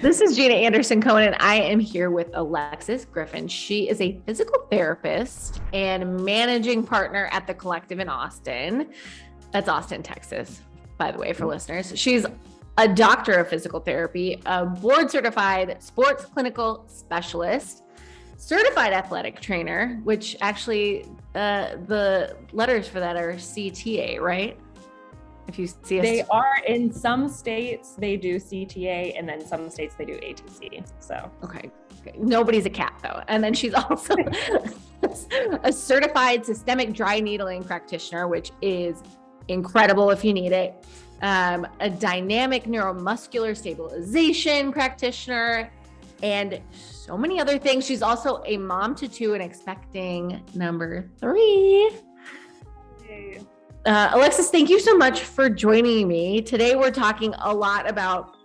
This is Gina Anderson Cohen, and I am here with Alexis Griffin. She is a physical therapist and managing partner at the Collective in Austin. That's Austin, Texas, by the way, for listeners. She's a doctor of physical therapy, a board certified sports clinical specialist, certified athletic trainer, which actually the letters for that are CTA, right? If you see they are in some states, they do CTA, and then some states they do ATC. So okay. Nobody's a cat though. And then she's also a certified systemic dry needling practitioner, which is incredible if you need it. A dynamic neuromuscular stabilization practitioner, and so many other things. She's also a mom to two and expecting number 3. Yay. Alexis, thank you so much for joining me. Today, we're talking a lot about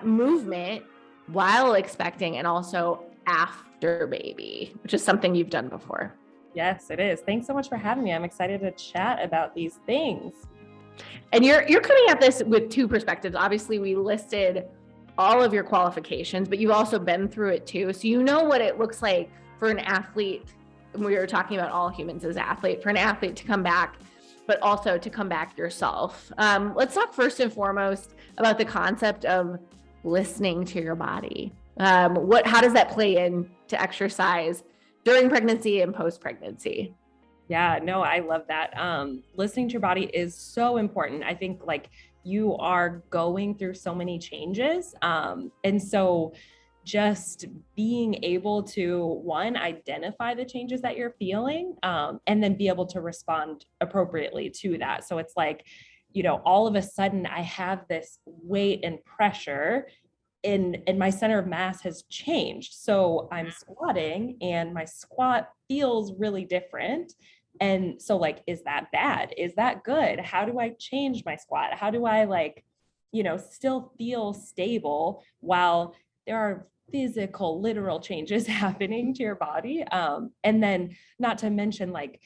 movement while expecting and also after baby, which is something you've done before. Yes, it is. Thanks so much for having me. I'm excited to chat about these things. And you're coming at this with 2 perspectives. Obviously, we listed all of your qualifications, but you've also been through it too. So you know what it looks like for an athlete. We were talking about all humans as athlete, for an athlete to come back, but also to come back yourself. Let's talk first and foremost about the concept of listening to your body. How does that play into exercise during pregnancy and post-pregnancy? Yeah, no, I love that. Listening to your body is so important. I think like you are going through so many changes. And so just being able to, one, identify the changes that you're feeling, and then be able to respond appropriately to that. So it's like, all of a sudden I have this weight and pressure and my center of mass has changed. So I'm squatting and my squat feels really different. And so like, is that bad? Is that good? How do I change my squat? How do I still feel stable while there are physical, literal changes happening to your body? And then not to mention like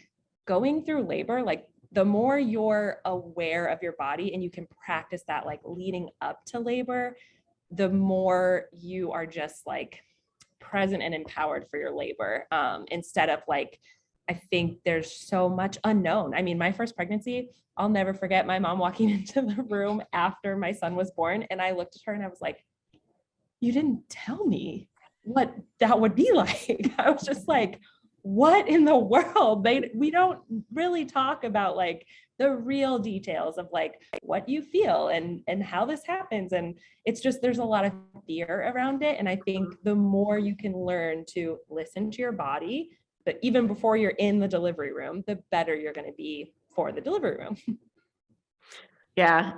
going through labor, like the more you're aware of your body and you can practice that like leading up to labor, the more you are just like present and empowered for your labor. Instead of like, I think there's so much unknown. I mean, my first pregnancy, I'll never forget my mom walking into the room after my son was born. And I looked at her and I was like, you didn't tell me what that would be like. I was just like, what in the world? We don't really talk about like the real details of like what you feel and how this happens. And it's just, there's a lot of fear around it. And I think the more you can learn to listen to your body, but even before you're in the delivery room, the better you're going to be for the delivery room. Yeah,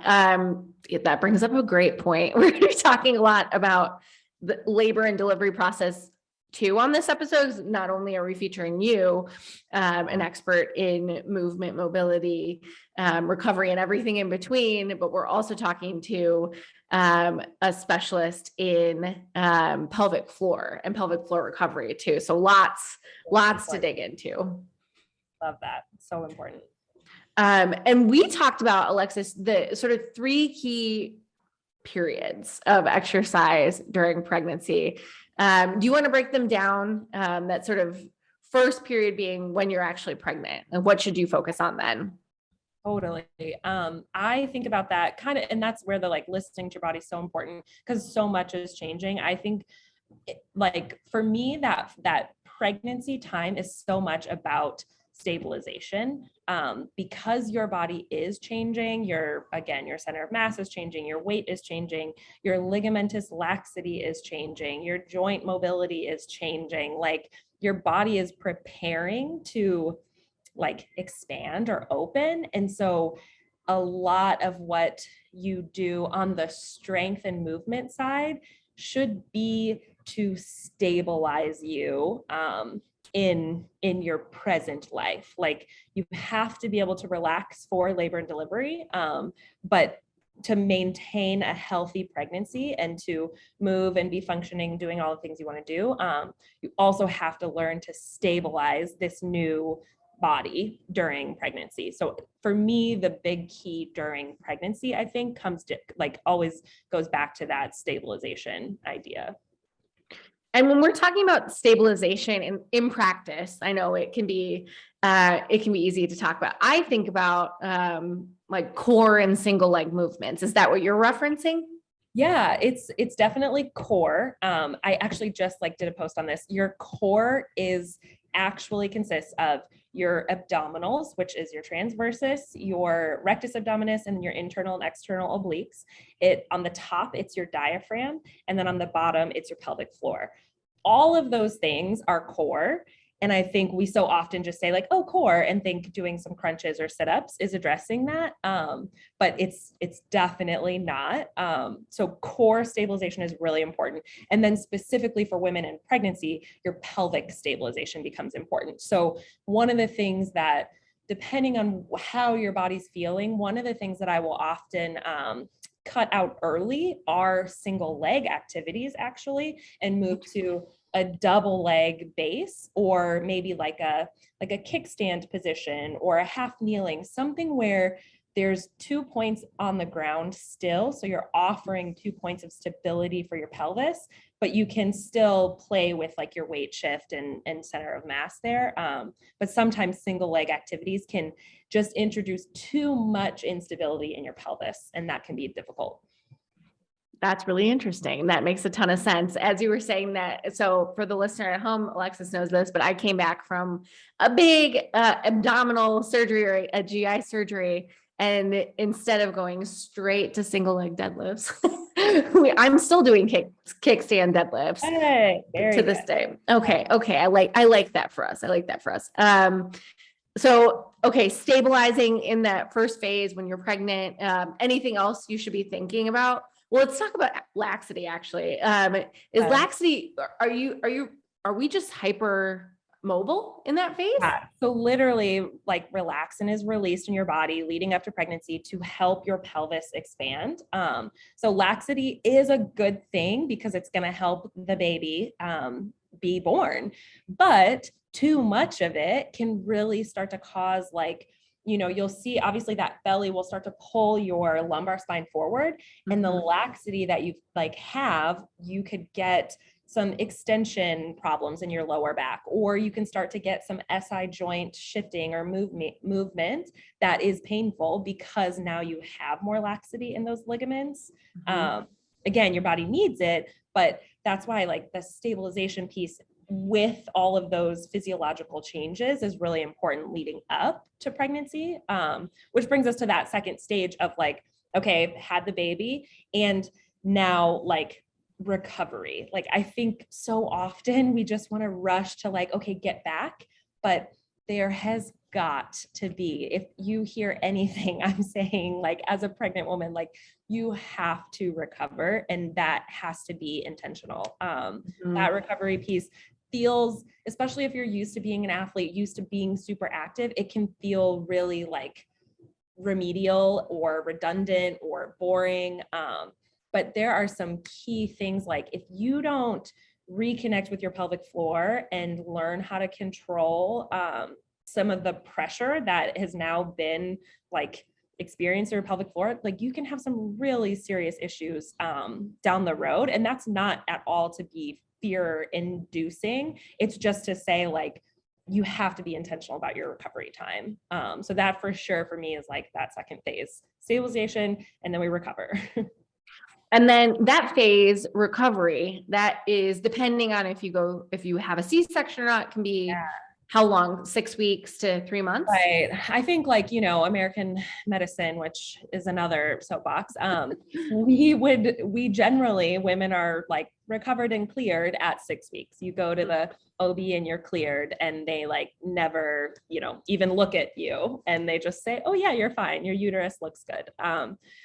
that brings up a great point. We're going to be talking a lot about the labor and delivery process too on this episode. Not only are we featuring you, an expert in movement, mobility, recovery, and everything in between, but we're also talking to a specialist in pelvic floor and pelvic floor recovery too. So lots to dig into. Love that. So important. And we talked about, Alexis, the sort of 3 key periods of exercise during pregnancy. Do you want to break them down? That sort of first period being when you're actually pregnant, and what should you focus on then? Totally. I think about that kind of, and that's where the like listening to your body is so important because so much is changing. I think like for me, that pregnancy time is so much about stabilization, because your body is changing. Your center of mass is changing, your weight is changing, your ligamentous laxity is changing, your joint mobility is changing. Like your body is preparing to like expand or open. And so a lot of what you do on the strength and movement side should be to stabilize you in your present life. Like you have to be able to relax for labor and delivery, but to maintain a healthy pregnancy and to move and be functioning, doing all the things you want to do, you also have to learn to stabilize this new body during pregnancy. So for me, the big key during pregnancy, I think, comes to like always goes back to that stabilization idea. And when we're talking about stabilization in practice, I know it can be easy to talk about. I think about like core and single leg movements. Is that what you're referencing? Yeah, it's definitely core. I actually just like did a post on this. Your core is actually consists of your abdominals, which is your transversus, your rectus abdominis, and your internal and external obliques. It on the top, it's your diaphragm, and then on the bottom, it's your pelvic floor. All of those things are core. And I think we so often just say like, oh, core, and think doing some crunches or sit-ups is addressing that. But it's definitely not. So core stabilization is really important. And then specifically for women in pregnancy, your pelvic stabilization becomes important. So one of the things that, depending on how your body's feeling, one of the things that I will often cut out early are single leg activities actually, and move to a double leg base, or maybe like a kickstand position or a half kneeling, something where there's 2 points on the ground still. So you're offering 2 points of stability for your pelvis, but you can still play with like your weight shift and center of mass there. But sometimes single leg activities can just introduce too much instability in your pelvis, and that can be difficult. That's really interesting. That makes a ton of sense. As you were saying that, so for the listener at home, Alexis knows this, but I came back from a big abdominal surgery or a GI surgery. And instead of going straight to single leg deadlifts, I'm still doing kickstand deadlifts to this day. Okay. Okay. I like that for us. I like that for us. So, okay. Stabilizing in that first phase when you're pregnant, anything else you should be thinking about? Well, let's talk about laxity actually. Is laxity, are we just hyper mobile in that phase? Yeah. So literally like relaxin is released in your body leading up to pregnancy to help your pelvis expand. So laxity is a good thing because it's going to help the baby be born, but too much of it can really start to cause like, you'll see obviously that belly will start to pull your lumbar spine forward, and the laxity that you you could get some extension problems in your lower back, or you can start to get some SI joint shifting or movement that is painful because now you have more laxity in those ligaments. Again, your body needs it, but that's why like the stabilization piece with all of those physiological changes is really important leading up to pregnancy, which brings us to that second stage of like, okay, had the baby, and now like recovery. Like I think so often we just want to rush to like, okay, get back, but there has got to be, if you hear anything I'm saying, like as a pregnant woman, like you have to recover, and that has to be intentional. That recovery piece feels, especially if you're used to being an athlete, used to being super active, it can feel really like remedial or redundant or boring. But there are some key things, like if you don't reconnect with your pelvic floor and learn how to control some of the pressure that has now been like experienced in your pelvic floor, like you can have some really serious issues down the road. And that's not at all to be fear inducing. It's just to say like, you have to be intentional about your recovery time. So that for sure for me is like that second phase, stabilization, and then we recover. And then that phase recovery, that is depending on if you have a C-section or not, can be how long? 6 weeks to 3 months? Right. I think like, American medicine, which is another soapbox, we generally, women are like recovered and cleared at 6 weeks. You go to the OB and you're cleared, and they like never, even look at you, and they just say, oh yeah, you're fine. Your uterus looks good.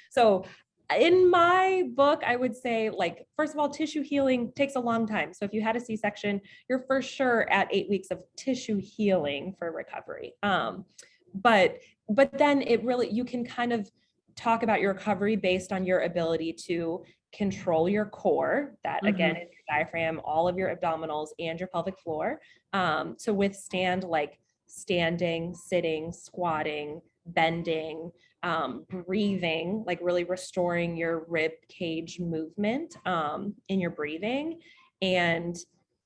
So in my book, I would say like, first of all, tissue healing takes a long time. So if you had a C-section, you're for sure at 8 weeks of tissue healing for recovery. But then it really, you can kind of talk about your recovery based on your ability to control your core, that again is your diaphragm, all of your abdominals and your pelvic floor, to withstand like standing, sitting, squatting, bending, breathing, like really restoring your rib cage movement in your breathing, and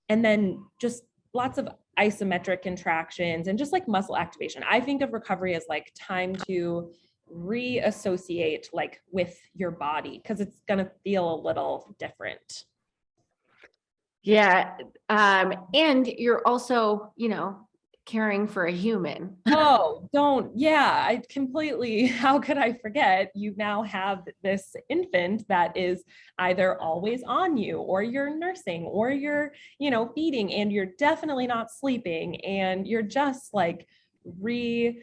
then just lots of isometric contractions and just like muscle activation. I think of recovery as like time to reassociate like with your body, because it's going to feel a little different. Yeah. And you're also, caring for a human. Oh, I completely, how could I forget? You now have this infant that is either always on you, or you're nursing, or you're, feeding, and you're definitely not sleeping, and you're just like readjusting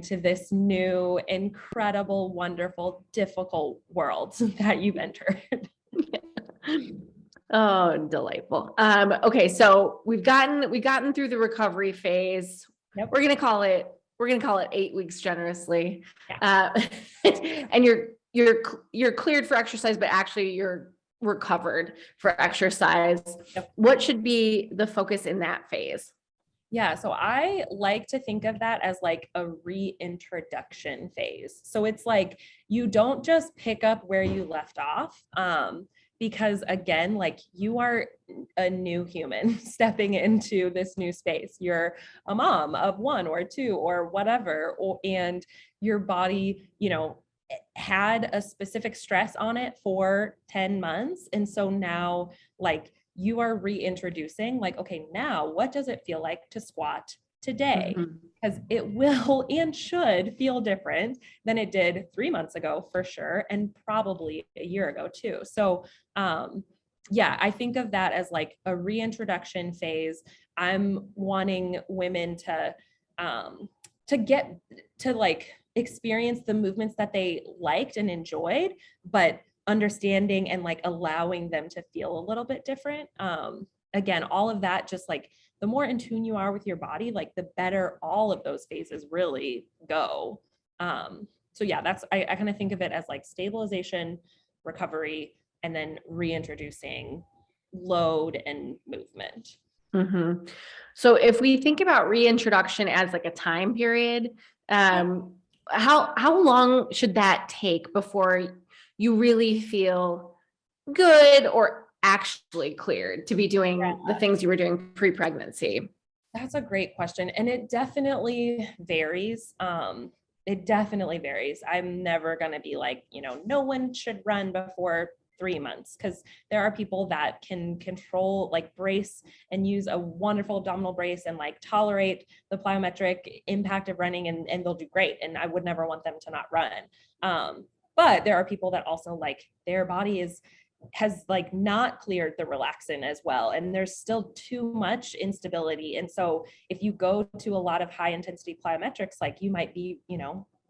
to this new, incredible, wonderful, difficult world that you've entered. Oh, delightful. Okay, so we've gotten through the recovery phase. Yep. We're gonna call it 8 weeks generously. Yeah. And you're cleared for exercise, but actually you're recovered for exercise. Yep. What should be the focus in that phase? Yeah, so I like to think of that as like a reintroduction phase. So it's like you don't just pick up where you left off, because again, like you are a new human stepping into this new space. You're a mom of 1 or 2 or whatever, and your body, had a specific stress on it for 10 months. And so now, like, you are reintroducing, like, okay, now what does it feel like to squat today? Because it will and should feel different than it did 3 months ago for sure, and probably a year ago too. So yeah, I think of that as like a reintroduction phase. I'm wanting women to get to like experience the movements that they liked and enjoyed, but understanding and like allowing them to feel a little bit different. Again, all of that, just like the more in tune you are with your body, like the better all of those phases really go. So yeah, I kind of think of it as like stabilization, recovery, and then reintroducing load and movement. Mm-hmm. So if we think about reintroduction as like a time period, how long should that take before you really feel good or actually cleared to be doing the things you were doing pre-pregnancy? That's a great question. And it definitely varies. It definitely varies. I'm never going to be like, no one should run before 3 months, because there are people that can control, like brace and use a wonderful abdominal brace and like tolerate the plyometric impact of running, and they'll do great. And I would never want them to not run. But there are people that also like their body has like not cleared the relaxin as well, and there's still too much instability. And so if you go to a lot of high intensity plyometrics, like you might be,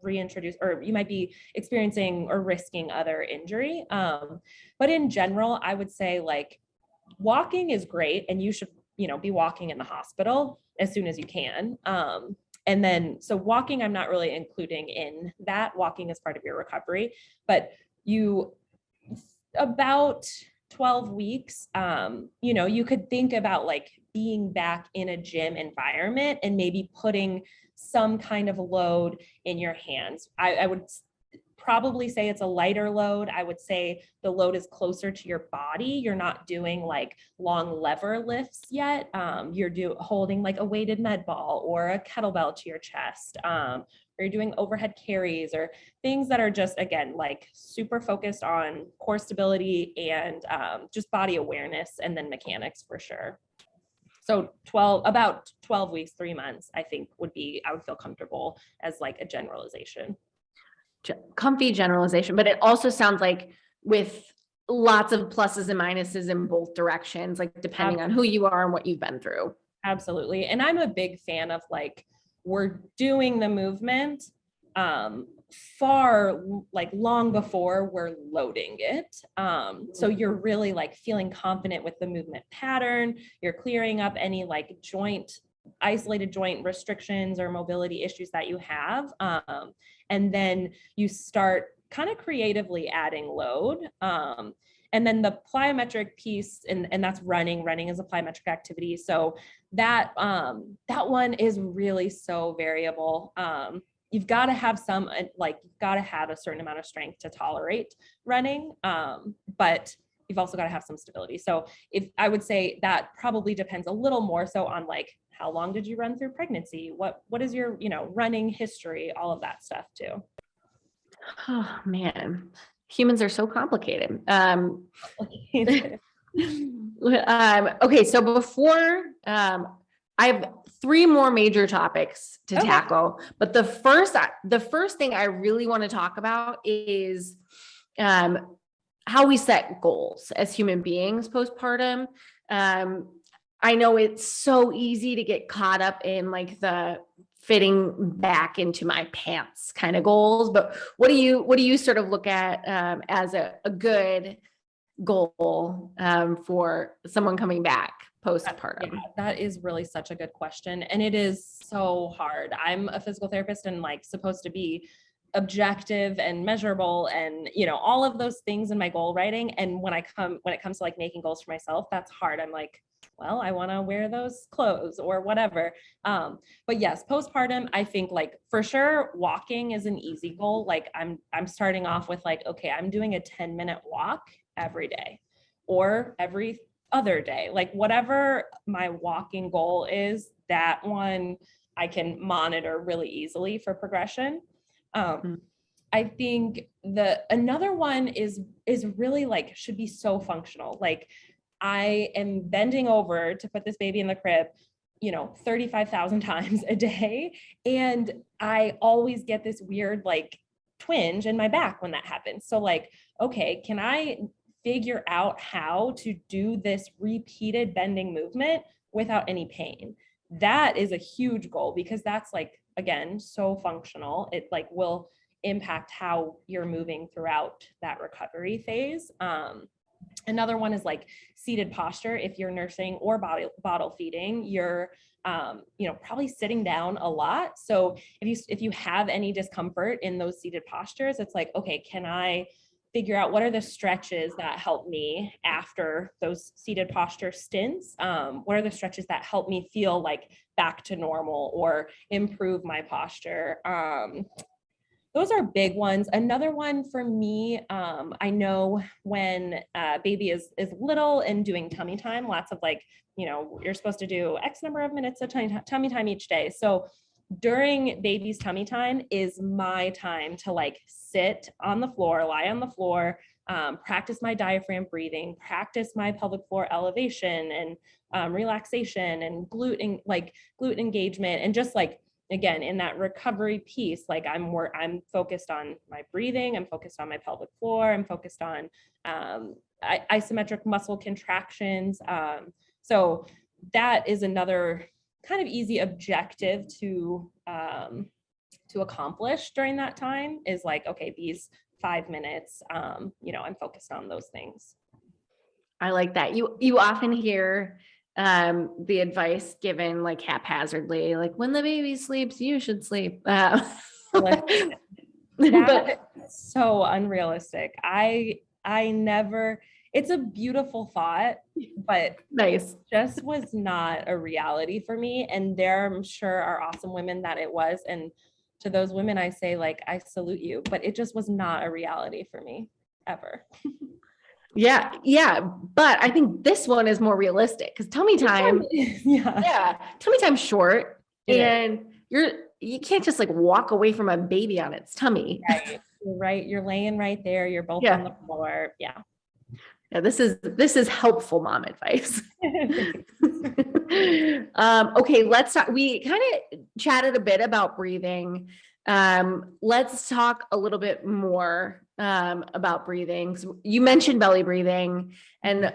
reintroduced, or you might be experiencing or risking other injury. But in general, I would say like walking is great, and you should, be walking in the hospital as soon as you can. And then, so walking, I'm not really including in that. Walking is part of your recovery, but about 12 weeks, you could think about like being back in a gym environment and maybe putting some kind of load in your hands. I would probably say it's a lighter load. I would say the load is closer to your body. You're not doing like long lever lifts yet. You're holding like a weighted med ball or a kettlebell to your chest. Or you're doing overhead carries, or things that are just, again, like super focused on core stability and just body awareness, and then mechanics for sure. So about 12 weeks, 3 months, I think I would feel comfortable as like a generalization. Comfy generalization, but it also sounds like with lots of pluses and minuses in both directions, like depending on who you are and what you've been through. Absolutely. And I'm a big fan of like, we're doing the movement far like long before we're loading it. So you're really like feeling confident with the movement pattern. You're clearing up any like isolated joint restrictions or mobility issues that you have. And then you start kind of creatively adding load. And then the plyometric piece, and that's running. Running is a plyometric activity. So that one is really so variable. You've got to have you've got to have a certain amount of strength to tolerate running. But you've also got to have some stability. So if I would say that probably depends a little more so on like, how long did you run through pregnancy? What is your, running history, all of that stuff too. Oh man, humans are so complicated. Okay, so before I have 3 more major topics to tackle, but the first thing I really want to talk about is how we set goals as human beings postpartum. I know it's so easy to get caught up in like the fitting back into my pants kind of goals, but what do you sort of look at as a good goal for someone coming back postpartum? Yeah, that is really such a good question. And it is so hard. I'm a physical therapist and like supposed to be objective and measurable and, all of those things in my goal writing. And when it comes to like making goals for myself, that's hard. I'm like, well, I want to wear those clothes or whatever. But yes, postpartum, I think like for sure walking is an easy goal. Like I'm starting off with like, okay, I'm doing a 10-minute walk every day or every other day, like whatever my walking goal is, that one I can monitor really easily for progression. I think another one is really like should be so functional. Like I am bending over to put this baby in the crib, 35,000 times a day. And I always get this weird like twinge in my back when that happens. So like, okay, can I figure out how to do this repeated bending movement without any pain? That is a huge goal because that's like, again, so functional. It like will impact how you're moving throughout that recovery phase. Another one is like seated posture. If you're nursing or bottle feeding, you're probably sitting down a lot. So if you have any discomfort in those seated postures, it's like, okay, can I figure out what are the stretches that help me after those seated posture stints? What are the stretches that help me feel like back to normal or improve my posture? Those are big ones. Another one for me, I know when baby is little and doing tummy time, lots of like, you're supposed to do X number of minutes of tummy time each day. So during baby's tummy time is my time to like sit on the floor, lie on the floor, practice my diaphragm breathing, practice my pelvic floor elevation and relaxation and glute engagement, and just like, again, in that recovery piece, like I'm focused on my breathing, I'm focused on my pelvic floor, I'm focused on isometric muscle contractions. So that is another kind of easy objective to accomplish during that time is like, okay, these 5 minutes, I'm focused on those things. I like that. You often hear the advice given like haphazardly, like when the baby sleeps, you should sleep. But so unrealistic. I never, it's a beautiful thought, but nice. Just was not a reality for me. And there, I'm sure, are awesome women that it was. And to those women, I say, like, I salute you, but it just was not a reality for me ever. Yeah. But I think this one is more realistic because tummy time, tummy time's short and you can't just like walk away from a baby on its tummy. Right. You're right. You're laying right there. You're both on the floor. Yeah. Yeah, this is helpful mom advice. Okay, let's talk. We kind of chatted a bit about breathing. Let's talk a little bit more about breathing. So you mentioned belly breathing, and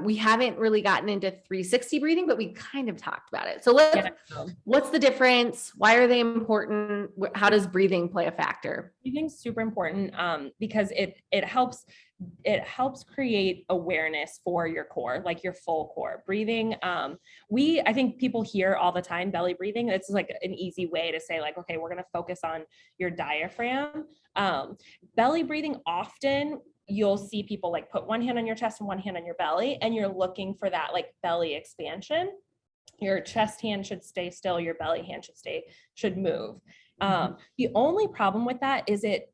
we haven't really gotten into 360 breathing, but we kind of talked about it. So what's the difference? Why are they important? How does breathing play a factor? Breathing's super important because it helps create awareness for your core, like your full core breathing. I think people hear all the time belly breathing. It's like an easy way to say like, okay, we're going to focus on your diaphragm. Belly breathing often you'll see people like put one hand on your chest and one hand on your belly, and you're looking for that like belly expansion. Your chest hand should stay still. Your belly hand should move. The only problem with that is it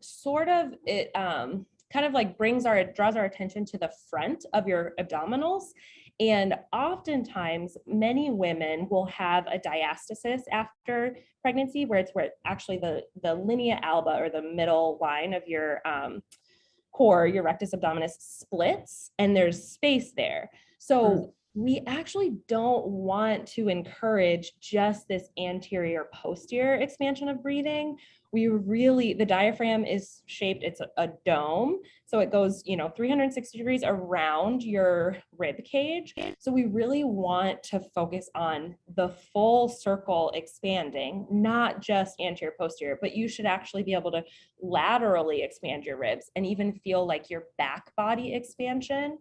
kind of like draws our attention to the front of your abdominals. And oftentimes many women will have a diastasis after pregnancy, where actually the linea alba, or the middle line of your core, your rectus abdominis, splits, and there's space there. So we actually don't want to encourage just this anterior posterior expansion of breathing. The diaphragm is shaped, it's a dome. So it goes, 360 degrees around your rib cage. So we really want to focus on the full circle expanding, not just anterior posterior, but you should actually be able to laterally expand your ribs and even feel like your back body expansion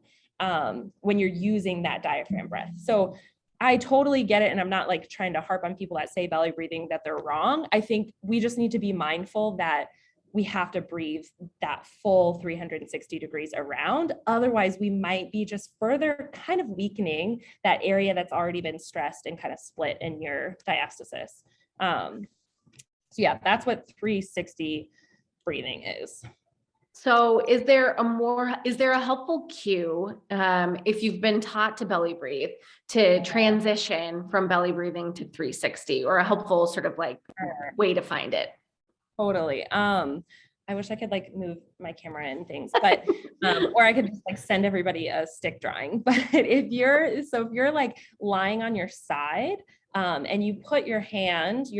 when you're using that diaphragm breath. So I totally get it. And I'm not like trying to harp on people that say belly breathing that they're wrong. I think we just need to be mindful that we have to breathe that full 360 degrees around. Otherwise, we might be just further kind of weakening that area that's already been stressed and kind of split in your diastasis. So yeah, that's what 360 breathing is. So is there a helpful cue, if you've been taught to belly breathe, to transition from belly breathing to 360, or a helpful sort of like way to find it? Totally. I wish I could like move my camera and things, but, or I could just like send everybody a stick drawing. But if you're like lying on your side, and you put your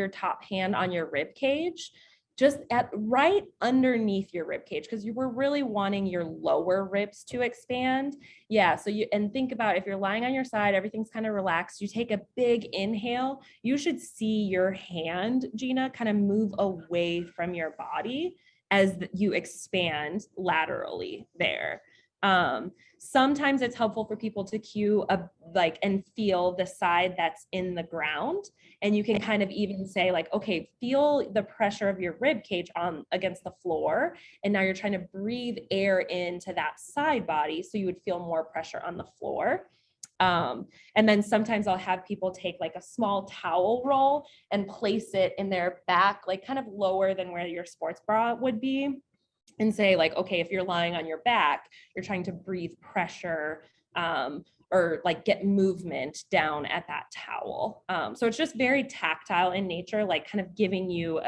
top hand on your rib cage, just right underneath your rib cage, because we're really wanting your lower ribs to expand. Yeah. So think about, if you're lying on your side, everything's kind of relaxed. You take a big inhale, you should see your hand, Gina, kind of move away from your body as you expand laterally there. Sometimes it's helpful for people to cue and feel the side that's in the ground. And you can kind of even say like, okay, feel the pressure of your rib cage against the floor. And now you're trying to breathe air into that side body. So you would feel more pressure on the floor. And then sometimes I'll have people take like a small towel roll and place it in their back, like kind of lower than where your sports bra would be. And say like, okay, if you're lying on your back, you're trying to breathe pressure, or like get movement down at that towel. So it's just very tactile in nature, like kind of giving you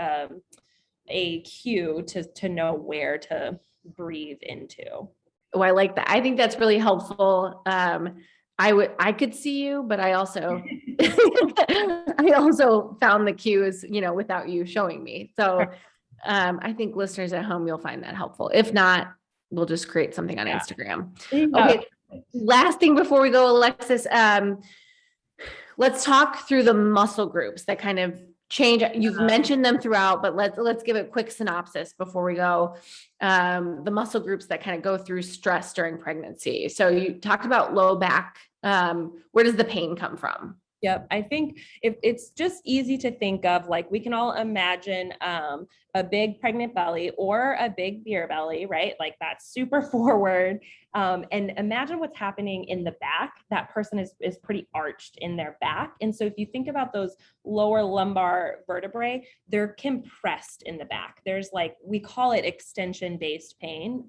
a cue to know where to breathe into. Oh, I like that. I think that's really helpful. I could see you, but I also, I also found the cues, without you showing me. So I think listeners at home, you'll find that helpful. If not, we'll just create something on Instagram. Okay. Last thing before we go, Alexis, let's talk through the muscle groups that kind of change. You've mentioned them throughout, but let's give a quick synopsis before we go. The muscle groups that kind of go through stress during pregnancy. So you talked about low back. Where does the pain come from? Yep. I think it's just easy to think of, like, we can all imagine a big pregnant belly or a big beer belly, right? Like that's super forward. And imagine what's happening in the back. That person is pretty arched in their back. And so if you think about those lower lumbar vertebrae, they're compressed in the back. There's we call it extension-based pain.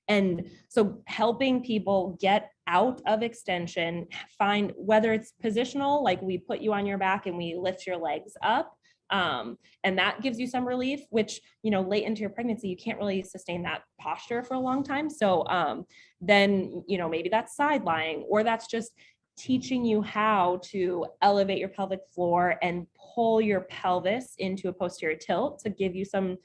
And so helping people get out of extension, find whether it's positional, like we put you on your back and we lift your legs up. And that gives you some relief, which, late into your pregnancy, you can't really sustain that posture for a long time. So then, maybe that's side lying, or that's just teaching you how to elevate your pelvic floor and pull your pelvis into a posterior tilt to give you some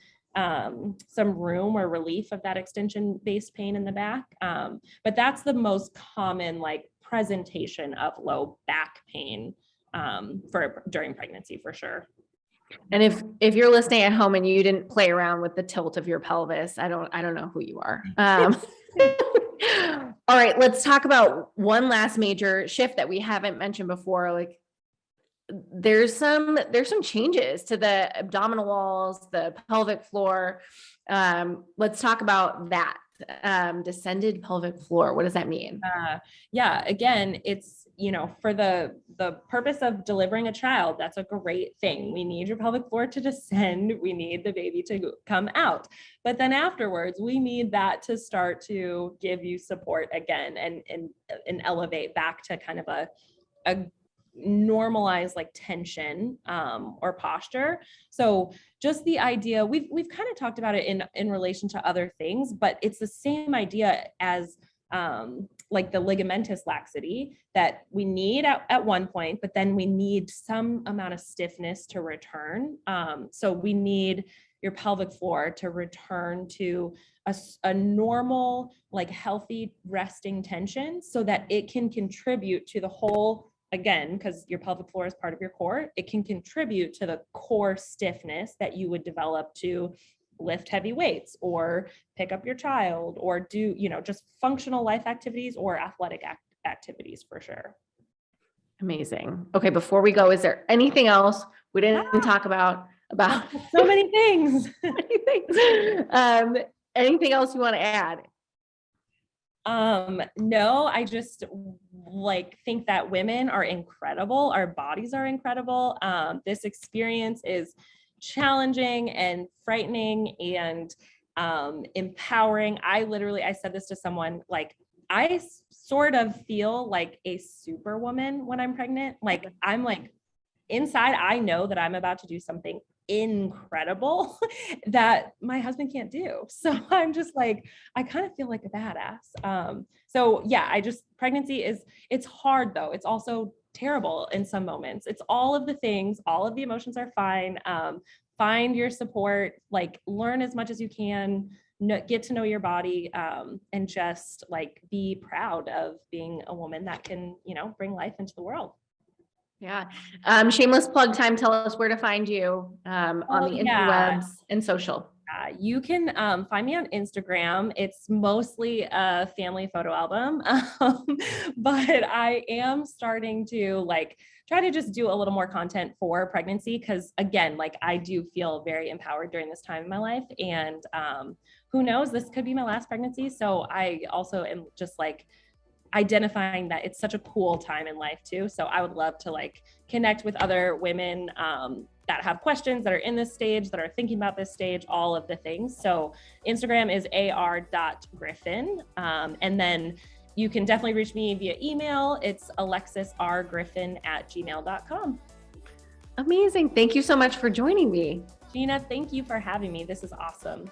room or relief of that extension-based pain in the back. But that's the most common presentation of low back pain during pregnancy, for sure. And if you're listening at home and you didn't play around with the tilt of your pelvis, I don't know who you are. All right, let's talk about one last major shift that we haven't mentioned before. There's some changes to the abdominal walls, the pelvic floor. Let's talk about that descended pelvic floor? What does that mean? Yeah, again, it's, for the purpose of delivering a child, that's a great thing. We need your pelvic floor to descend. We need the baby to come out. But then afterwards, we need that to start to give you support again and elevate back to kind of a normalized like tension or posture. So just the idea, we've kind of talked about it in relation to other things, but it's the same idea as like the ligamentous laxity that we need at one point, but then we need some amount of stiffness to return. So we need your pelvic floor to return to a normal, like healthy resting tension so that it can contribute to the whole, again, because your pelvic floor is part of your core, it can contribute to the core stiffness that you would develop to lift heavy weights or pick up your child or do, just functional life activities or athletic activities for sure. Amazing. Okay. Before we go, is there anything else we didn't talk about so many things? many things. Anything else you want to add? No, I just think that women are incredible. Our bodies are incredible. This experience is challenging and frightening and empowering. I said this to someone, like, I sort of feel like a superwoman when I'm pregnant. Like, I'm like, inside, I know that I'm about to do something incredible that my husband can't do. So I'm just like, I kind of feel like a badass. So yeah, pregnancy it's hard though. It's also terrible in some moments. It's all of the things, all of the emotions are fine. Find your support, like learn as much as you can, get to know your body, and just like be proud of being a woman that can, bring life into the world. Yeah. Shameless plug time. Tell us where to find you on the interwebs and social. You can find me on Instagram. It's mostly a family photo album, but I am starting to try to just do a little more content for pregnancy because, again, I do feel very empowered during this time in my life. And who knows, this could be my last pregnancy. So I also am just identifying that it's such a cool time in life too. So I would love to connect with other women that have questions, that are in this stage, that are thinking about this stage, all of the things. So Instagram is ar.griffin. And then you can definitely reach me via email. It's alexisrgriffin@gmail.com. Amazing. Thank you so much for joining me. Gina, thank you for having me. This is awesome.